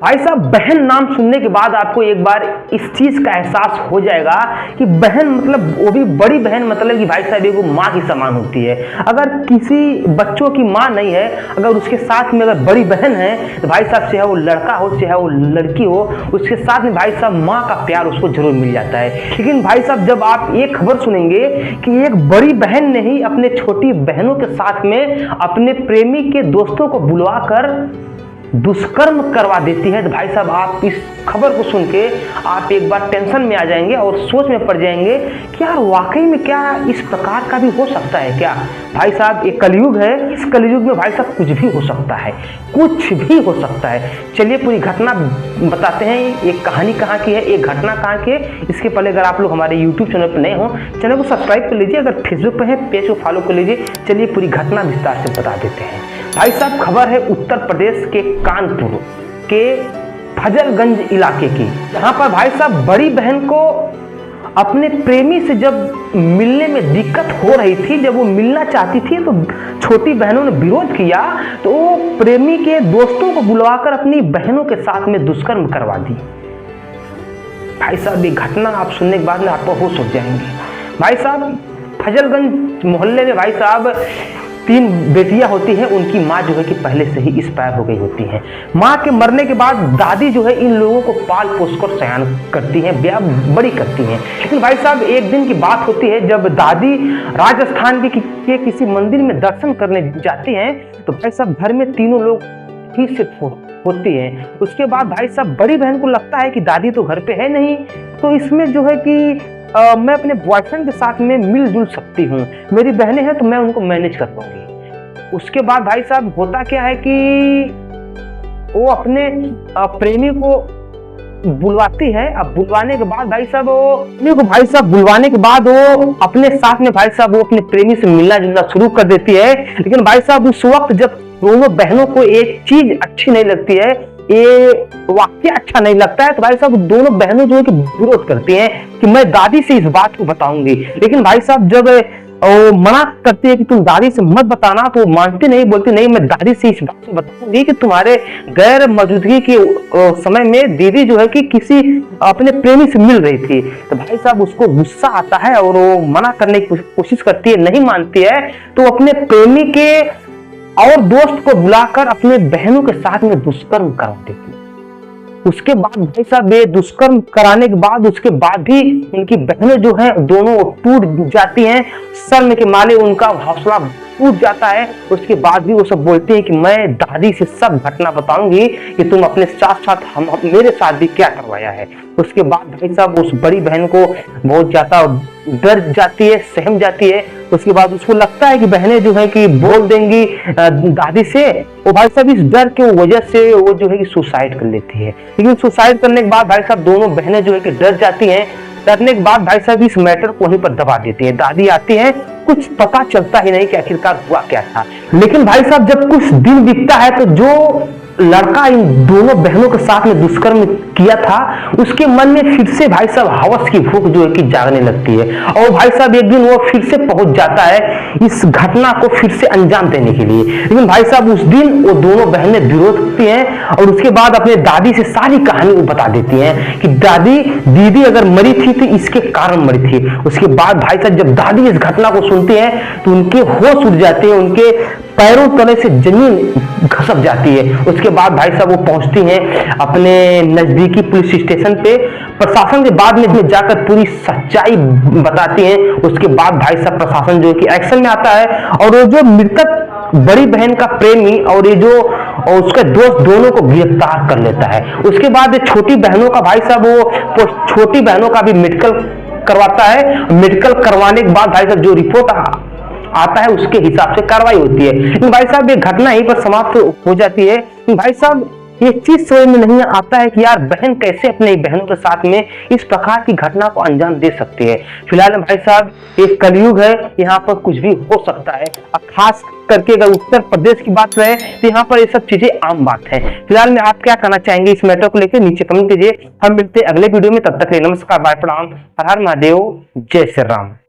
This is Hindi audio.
भाई साहब, बहन नाम सुनने के बाद आपको एक बार इस चीज का एहसास हो जाएगा कि बहन मतलब वो भी बड़ी बहन, मतलब कि भाई साहब वो माँ की समान होती है। अगर किसी बच्चों की माँ नहीं है, अगर उसके साथ में अगर बड़ी बहन है तो भाई साहब चाहे वो लड़का हो चाहे वो लड़की हो, उसके साथ में भाई साहब माँ का प्यार उसको जरूर मिल जाता है। लेकिन भाई साहब जब आप एक खबर सुनेंगे कि एक बड़ी बहन ने ही अपने छोटी बहनों के साथ में अपने प्रेमी के दोस्तों को बुलवाकर दुष्कर्म करवा देती है, तो भाई साहब आप इस खबर को सुन के आप एक बार टेंशन में आ जाएंगे और सोच में पड़ जाएंगे कि यार वाकई में क्या इस प्रकार का भी हो सकता है क्या। भाई साहब एक कलयुग है, इस कलयुग में भाई साहब कुछ भी हो सकता है, कुछ भी हो सकता है। चलिए पूरी घटना बताते हैं। एक कहानी कहाँ की है, एक घटना कहाँ की है। इसके पहले अगर आप लोग हमारे यूट्यूब चैनल पर नए हो, चैनल को सब्सक्राइब कर लीजिए, अगर फेसबुक पर है पेज को फॉलो कर लीजिए। चलिए पूरी घटना विस्तार से बता देते हैं। भाई साहब खबर है उत्तर प्रदेश के कानपुर के फजलगंज इलाके की, जहां पर भाई साहब बड़ी बहन को अपने प्रेमी से जब मिलने में दिक्कत हो रही थी, जब वो मिलना चाहती थी तो छोटी बहनों ने विरोध किया, तो वो प्रेमी के दोस्तों को बुलवाकर अपनी बहनों के साथ में दुष्कर्म करवा दी। भाई साहब ये घटना आप सुनने के बाद में आपको होश उड़ जाएंगे। भाई साहब फजलगंज मोहल्ले में भाई साहब 3 बेटियां होती हैं, उनकी माँ जो है कि पहले से ही एक्सपायर हो गई होती है। माँ के मरने के बाद दादी जो है इन लोगों को पाल पोस कर सयान करती हैं, ब्याह बड़ी करती हैं। लेकिन भाई साहब एक दिन की बात होती है जब दादी राजस्थान के किसी मंदिर में दर्शन करने जाती हैं, तो भाई साहब घर में तीनों लोग ही सिर्फ होती हैं। उसके बाद भाई साहब बड़ी बहन को लगता है कि दादी तो घर पे है नहीं, तो इसमें जो है कि मैं अपने बॉयफ्रेंड के साथ में मिलजुल सकती हूँ, मेरी बहनें हैं तो मैं उनको मैनेज कर लूँगी। उसके बाद भाई साहब होता क्या है कि वो अपने प्रेमी को बुलवाती है। अब बुलवाने के बाद भाई साहब बुलवाने के बाद वो अपने साथ में भाई साहब वो अपने प्रेमी से मिलना जुलना शुरू कर देती है। लेकिन भाई साहब उस वक्त जब दोनों बहनों को एक चीज अच्छी नहीं लगती है, ये वाक्य अच्छा नहीं लगता है, तो भाई साहब दोनों बहनों जो है कि विरोध करती हैं कि मैं दादी से इस बात को बताऊंगी। लेकिन भाई साहब जब वो मना करती है कि तुम दादी से मत बताना, तो मानते नहीं, बोलते नहीं मैं दादी से इस बात को बताऊंगी कि तुम्हारे गैर मौजूदगी के समय में दीदी जो है कि किसी अपने प्रेमी से मिल रही थी। तो भाई साहब उसको गुस्सा आता है और वो मना करने की कोशिश करती है, नहीं मानती है, तो अपने प्रेमी के और दोस्त को बुलाकर अपने बहनों के साथ में दुष्कर्म करा देती है। उसके बाद भाई साहब ये दुष्कर्म कराने के बाद उसके बाद भी उनकी बहनें जो हैं दोनों टूट जाती हैं, शर्म के मारे उनका हौसला टूट जाता है। उसके बाद भी वो सब बोलती हैं कि मैं दादी से सब घटना बताऊंगी कि तुम अपने साथ साथ हम मेरे साथ भी क्या करवाया है। उसके बाद भाई साहब उस बड़ी बहन को बहुत ज्यादा डर जाती है, सहम जाती है। उसके बाद उसको लगता है कि बहनें जो है कि बोल देंगी दादी से, वो भाई साहब इस डर के वजह से वो जो है कि सुसाइड कर लेती है। लेकिन सुसाइड करने के बाद भाई साहब दोनों बहनें जो है कि डर जाती हैं। डरने के बाद भाई साहब इस मैटर को वहीं पर दबा देती है। दादी आती है, कुछ पता चलता ही नहीं कि आखिरकार हुआ क्या था। लेकिन भाई साहब जब कुछ दिन बीतता है तो जो लड़का इन दोनों बहनों के साथ में दुष्कर्म किया था, उसके मन में फिर से भाई साहब हवस की भूख जो है कि जागने लगती है। और भाई साहब एक दिन वो फिर से पहुंच जाता है इस घटना को फिर से अंजाम देने के लिए। लेकिन भाई साहब उस दिन वो दोनों बहनें विरोध करती हैं और उसके बाद अपने दादी से सारी कहानी को बता देती हैं कि दीदी अगर मरी थी तो इसके कारण मरी थी। उसके बाद भाई साहब जब दादी इस घटना को सुनती है तो उनके होश उड़ जाते हैं, उनके पैरों तले से जमीन खसक जाती है। उसके बाद भाई साहब वो पहुंचती हैं अपने नजदीकी पुलिस स्टेशन पे, प्रशासन के बाद में जाकर पूरी सच्चाई बताती हैं। उसके बाद भाई साहब प्रशासन जो कि एक्शन में आता है और वो जो मृतक बड़ी बहन का प्रेमी और ये जो और उसके दोस्त दोनों को गिरफ्तार कर लेता है। उसके बाद छोटी बहनों का भाई साहब वो छोटी बहनों का भी मेडिकल करवाता है। मेडिकल करवाने के बाद भाई साहब जो रिपोर्ट आता है उसके हिसाब से कार्रवाई होती है। लेकिन भाई साहब ये घटना यहीं पर समाप्त हो जाती है। भाई साहब ये चीज समझ में नहीं आता है कि यार बहन कैसे अपने बहनों के साथ में इस प्रकार की घटना को अंजाम दे सकती है। फिलहाल भाई साहब एक कलयुग है, यहाँ पर कुछ भी हो सकता है। खास करके अगर उत्तर प्रदेश की बात रहे तो यहाँ पर ये सब चीजें आम बात है। फिलहाल में आप क्या कहना चाहेंगे इस मैटर को लेकर नीचे कमेंट कीजिए। हम मिलते हैं अगले वीडियो में, तब तक नमस्कार, बाय, प्रणाम, हर हर महादेव, जय श्री राम।